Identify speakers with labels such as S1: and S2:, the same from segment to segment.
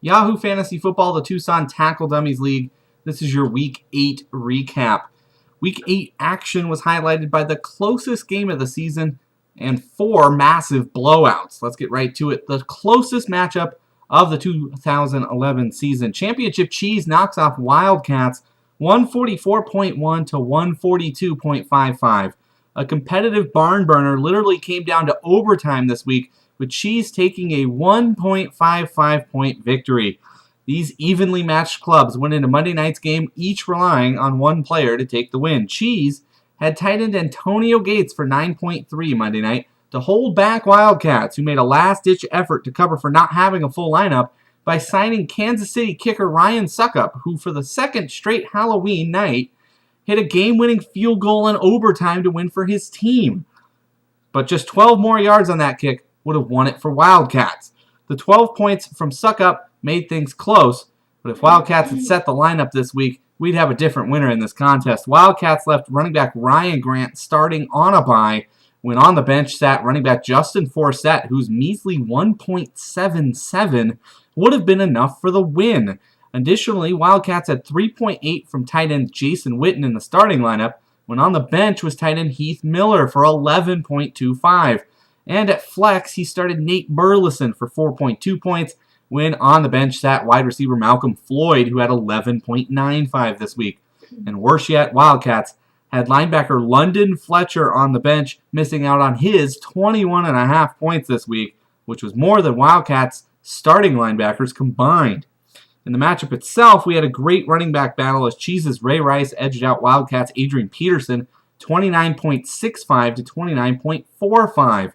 S1: Yahoo Fantasy Football, the Tucson Tackle Dummies League. This is your Week 8 recap. Week 8 action was highlighted by the closest game of the season and 4 massive blowouts. Let's get right to it. The closest matchup of the 2011 season. Championship Cheese knocks off Wildcats 144.1 to 142.55. A competitive barn burner literally came down to overtime this week, with Cheese taking a 1.55 point victory. These evenly matched clubs went into Monday night's game, each relying on one player to take the win. Cheese had tight end Antonio Gates for 9.3 Monday night to hold back Wildcats, who made a last-ditch effort to cover for not having a full lineup by signing Kansas City kicker Ryan Suckup, who for the second straight Halloween night hit a game-winning field goal in overtime to win for his team. But just 12 more yards on that kick would have won it for Wildcats. The 12 points from Suckup made things close, but if Wildcats had set the lineup this week, we'd have a different winner in this contest. Wildcats left running back Ryan Grant starting on a bye, when on the bench sat running back Justin Forsett, whose measly 1.77 would have been enough for the win. Additionally, Wildcats had 3.8 from tight end Jason Witten in the starting lineup, when on the bench was tight end Heath Miller for 11.25. And at flex, he started Nate Burleson for 4.2 points, when on the bench sat wide receiver Malcolm Floyd, who had 11.95 this week. And worse yet, Wildcats had linebacker London Fletcher on the bench, missing out on his 21.5 points this week, which was more than Wildcats' starting linebackers combined. In the matchup itself, we had a great running back battle as Cheese's Ray Rice edged out Wildcats' Adrian Peterson 29.65 to 29.45.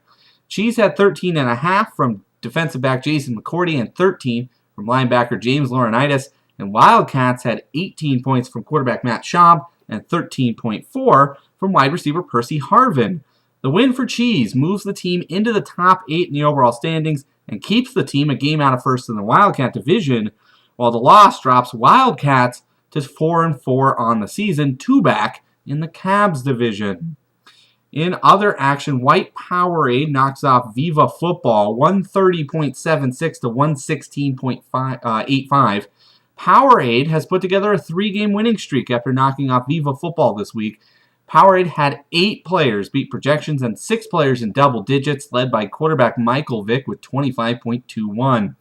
S1: Cheese had 13.5 from defensive back Jason McCourty and 13 from linebacker James Laurinaitis, and Wildcats had 18 points from quarterback Matt Schaub and 13.4 from wide receiver Percy Harvin. The win for Cheese moves the team into the top 8 in the overall standings and keeps the team a game out of first in the Wildcat division, while the loss drops Wildcats to 4-4 on the season, 2 back in the Cabs division. In other action, White Powerade knocks off Viva Football 130.76 to 116.85. Powerade has put together a 3-game winning streak after knocking off Viva Football this week. Powerade had 8 players beat projections and 6 players in double digits, led by quarterback Michael Vick with 25.21.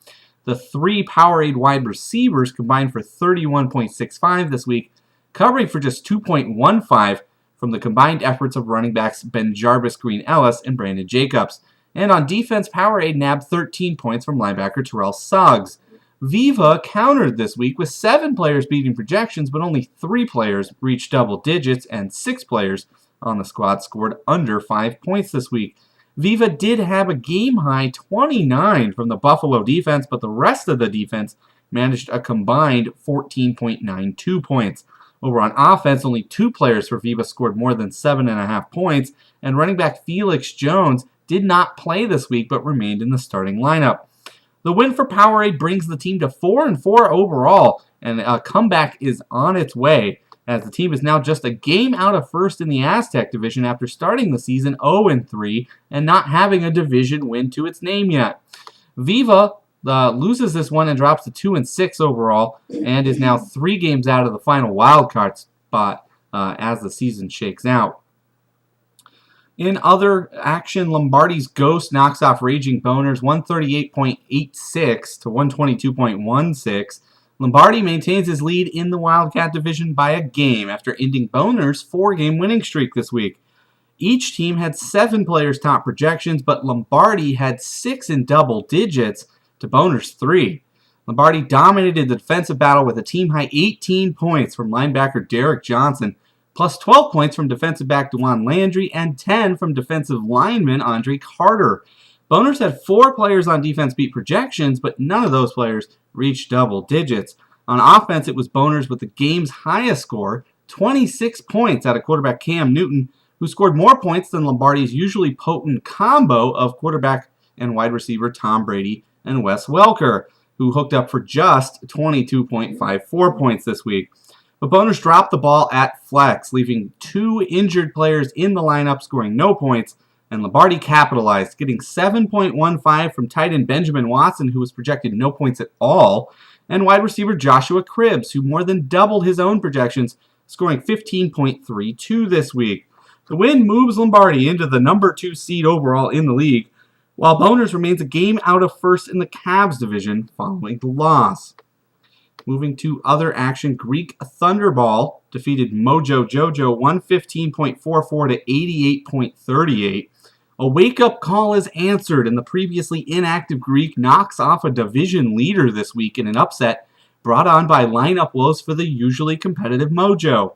S1: The 3 Powerade wide receivers combined for 31.65 this week, covering for just 2.15 from the combined efforts of running backs Ben Jarvis, Green Ellis, and Brandon Jacobs. And on defense, Powerade nabbed 13 points from linebacker Terrell Suggs. Viva countered this week with 7 players beating projections, but only 3 players reached double digits, and 6 players on the squad scored under 5 points this week. Viva did have a game-high 29 from the Buffalo defense, but the rest of the defense managed a combined 14.92 points. Over on offense, only 2 players for Viva scored more than 7.5 points, and running back Felix Jones did not play this week but remained in the starting lineup. The win for Powerade brings the team to 4-4 overall, and a comeback is on its way, as the team is now just a game out of first in the Aztec division after starting the season 0-3 and not having a division win to its name yet. Viva loses this one and drops to 2-6 overall, and is now 3 games out of the final wildcard spot as the season shakes out. In other action, Lombardi's Ghost knocks off Raging Boners 138.86 to 122.16. Lombardi maintains his lead in the Wildcat division by a game after ending Boners' 4-game winning streak this week. Each team had 7 players top projections, but Lombardi had 6 in double digits to Boners' 3. Lombardi dominated the defensive battle with a team-high 18 points from linebacker Derek Johnson, plus 12 points from defensive back Dewan Landry, and 10 from defensive lineman Andre Carter. Boners had 4 players on defense beat projections, but none of those players reached double digits. On offense, it was Boners with the game's highest score, 26 points out of quarterback Cam Newton, who scored more points than Lombardi's usually potent combo of quarterback and wide receiver Tom Brady and Wes Welker, who hooked up for just 22.54 points this week. But Boners dropped the ball at flex, leaving 2 injured players in the lineup scoring no points, And Lombardi capitalized, getting 7.15 from tight end Benjamin Watson, who was projected no points at all, and wide receiver Joshua Cribbs, who more than doubled his own projections, scoring 15.32 this week. The win moves Lombardi into the number 2 seed overall in the league, while Boners remains a game out of first in the Cavs division following the loss. Moving to other action, Greek Thunderball defeated Mojo Jojo 115.44 to 88.38. A wake-up call is answered, and the previously inactive Greek knocks off a division leader this week in an upset brought on by lineup woes for the usually competitive Mojo.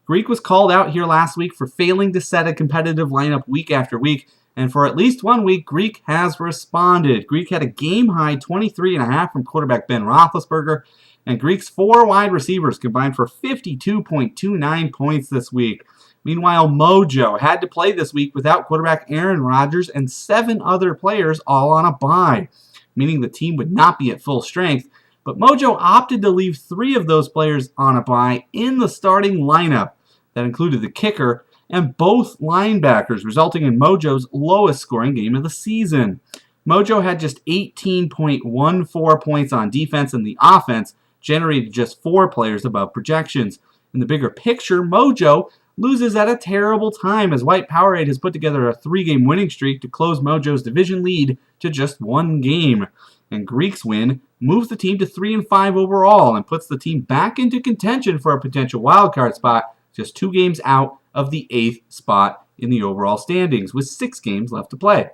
S1: Greek was called out here last week for failing to set a competitive lineup week after week, and for at least 1 week, Greek has responded. Greek had a game-high 23.5 from quarterback Ben Roethlisberger, and Greek's 4 wide receivers combined for 52.29 points this week. Meanwhile, Mojo had to play this week without quarterback Aaron Rodgers and 7 other players all on a bye, meaning the team would not be at full strength. But Mojo opted to leave 3 of those players on a bye in the starting lineup. That included the kicker and both linebackers, resulting in Mojo's lowest scoring game of the season. Mojo had just 18.14 points on defense, and the offense generated just 4 players above projections. In the bigger picture, Mojo loses at a terrible time as White Powerade has put together a 3-game winning streak to close Mojo's division lead to just 1 game. And Greek's win moves the team to 3-5 overall and puts the team back into contention for a potential wildcard spot, just 2 games out of the 8th spot in the overall standings, with 6 games left to play.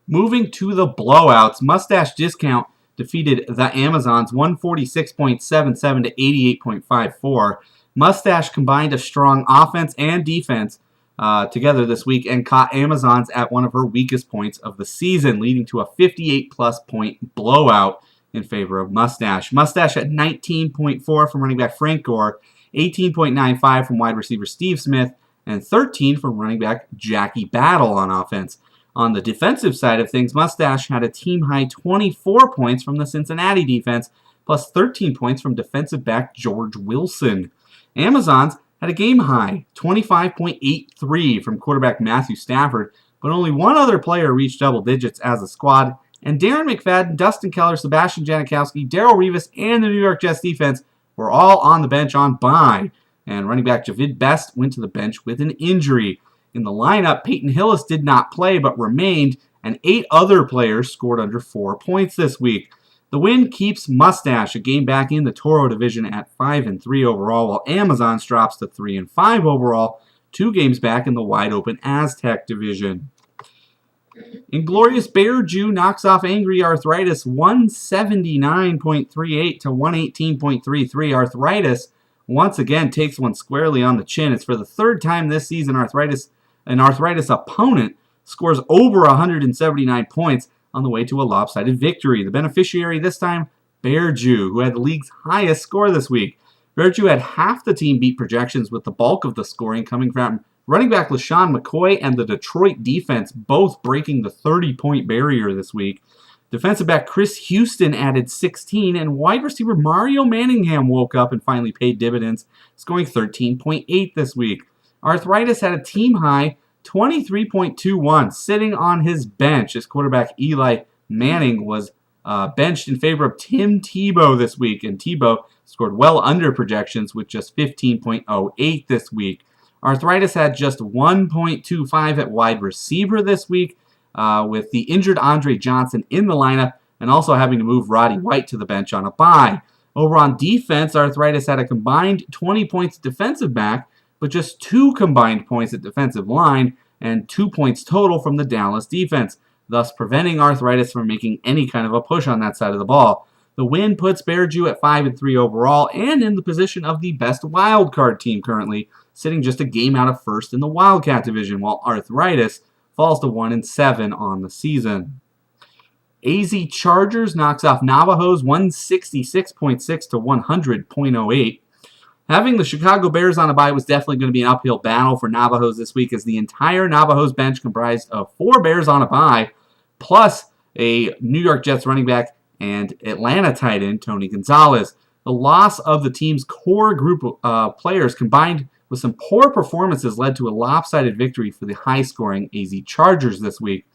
S1: Moving to the blowouts, Mustache Discount defeated the Amazons 146.77 to 88.54. Mustache combined a strong offense and defense together this week and caught Amazons at one of her weakest points of the season, leading to a 58-plus point blowout in favor of Mustache. Mustache at 19.4 from running back Frank Gore, 18.95 from wide receiver Steve Smith, and 13 from running back Jackie Battle on offense. On the defensive side of things, Mustache had a team-high 24 points from the Cincinnati defense, plus 13 points from defensive back George Wilson. Amazons had a game-high 25.83 from quarterback Matthew Stafford, but only 1 other player reached double digits as a squad, and Darren McFadden, Dustin Keller, Sebastian Janikowski, Darrell Revis, and the New York Jets defense were all on the bench on bye, and running back Javid Best went to the bench with an injury. In the lineup, Peyton Hillis did not play but remained, and 8 other players scored under 4 points this week. The win keeps Mustache a game back in the Toro division at 5-3 overall, while Amazons drops to 3-5 overall, 2 games back in the wide-open Aztec division. Inglorious Bear Jew knocks off Angry Arthritis 179.38 to 118.33. Arthritis once again takes one squarely on the chin. It's for the 3rd time this season an Arthritis opponent scores over 179 points on the way to a lopsided victory. The beneficiary this time, Bear Jew, who had the league's highest score this week. Bear Jew had half the team beat projections, with the bulk of the scoring coming from running back LaShawn McCoy and the Detroit defense, both breaking the 30-point barrier this week. Defensive back Chris Houston added 16, and wide receiver Mario Manningham woke up and finally paid dividends, scoring 13.8 this week. Arthritis had a team-high 23.21, sitting on his bench as quarterback Eli Manning was benched in favor of Tim Tebow this week, and Tebow scored well under projections with just 15.08 this week. Arthritis had just 1.25 at wide receiver this week, with the injured Andre Johnson in the lineup and also having to move Roddy White to the bench on a bye. Over on defense, Arthritis had a combined 20 points defensive back, but just 2 combined points at defensive line and 2 points total from the Dallas defense, thus preventing Arthritis from making any kind of a push on that side of the ball. The win puts Bear Jew at 5-3 overall and in the position of the best wildcard team currently, sitting just a game out of first in the Wildcat division, while Arthritis falls to 1-7 on the season. AZ Chargers knocks off Navajos 166.6 to 100.08. Having the Chicago Bears on a bye was definitely going to be an uphill battle for Navajos this week, as the entire Navajos bench comprised of 4 Bears on a bye, plus a New York Jets running back and Atlanta tight end Tony Gonzalez. The loss of the team's core group of players, combined with some poor performances led to a lopsided victory for the high-scoring AZ Chargers this week.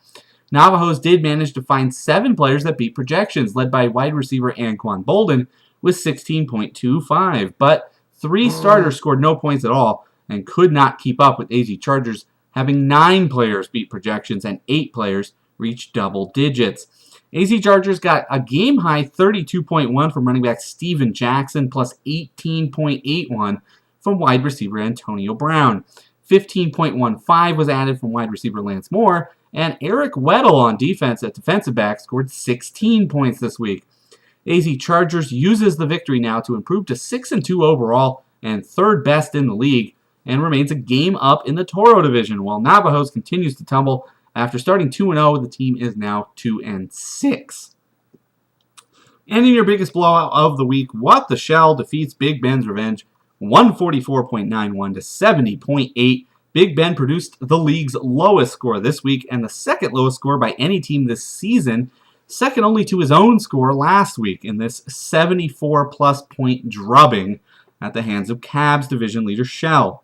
S1: Navajos did manage to find 7 players that beat projections, led by wide receiver Anquan Bolden with 16.25, but 3 starters scored no points at all and could not keep up with AZ Chargers, having 9 players beat projections and 8 players reach double digits. AZ Chargers got a game-high 32.1 from running back Steven Jackson, plus 18.81 from wide receiver Antonio Brown. 15.15 was added from wide receiver Lance Moore, and Eric Weddle on defense at defensive back scored 16 points this week. AZ Chargers uses the victory now to improve to 6-2 overall and 3rd best in the league, and remains a game up in the Toro division, while Navajos continues to tumble. After starting 2-0, the team is now 2-6. And in your biggest blowout of the week, What the Shell defeats Big Ben's Revenge 144.91 to 70.8. Big Ben produced the league's lowest score this week and the 2nd lowest score by any team this season, second only to his own score last week in this 74-plus point drubbing at the hands of Cavs division leader Shell.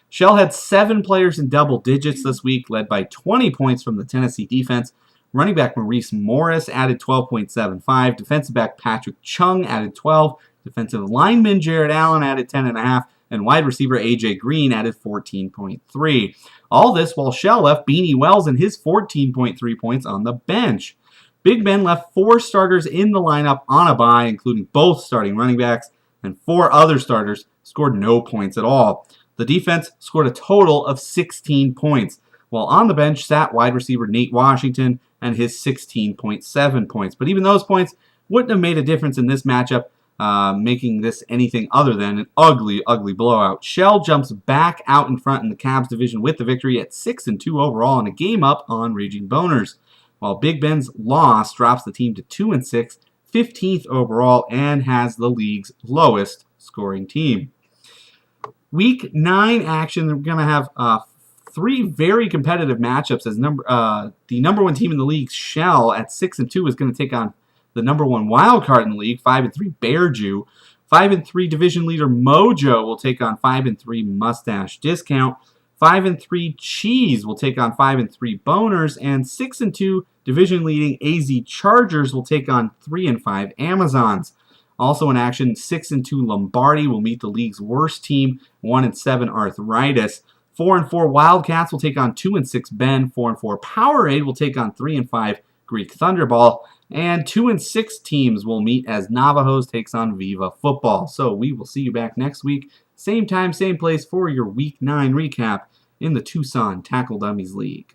S1: Shell had 7 players in double digits this week, led by 20 points from the Tennessee defense. Running back Maurice Morris added 12.75. Defensive back Patrick Chung added 12. Defensive lineman Jared Allen added 10.5. And wide receiver A.J. Green added 14.3. All this while Shell left Beanie Wells and his 14.3 points on the bench. Big Ben left 4 starters in the lineup on a bye, including both starting running backs, and 4 other starters scored no points at all. The defense scored a total of 16 points, while on the bench sat wide receiver Nate Washington and his 16.7 points. But even those points wouldn't have made a difference in this matchup, making this anything other than an ugly, ugly blowout. Shell jumps back out in front in the Cavs division with the victory at 6-2 overall and a game up on Raging Boners, while Big Ben's loss drops the team to 2-6, 15th overall, and has the league's lowest scoring team. Week 9 action, we're going to have 3 very competitive matchups as the number 1 team in the league, Shell, at 6-2 is going to take on the number 1 wild card in the league, 5-3 Bear Jew. 5-3 division leader Mojo will take on 5-3 Mustache Discount. 5-3 Cheese will take on 5-3 Boners, and 6-2 division leading AZ Chargers will take on 3-5 Amazons. Also in action, 6-2 Lombardi will meet the league's worst team, 1-7 Arthritis. 4-4 Wildcats will take on 2-6 Ben. 4-4 Powerade will take on 3-5 Greek Thunderball. And 2-6 teams will meet as Navajos takes on Viva Football. So we will see you back next week, same time, same place for your Week 9 recap in the Tucson Tackle Dummies League.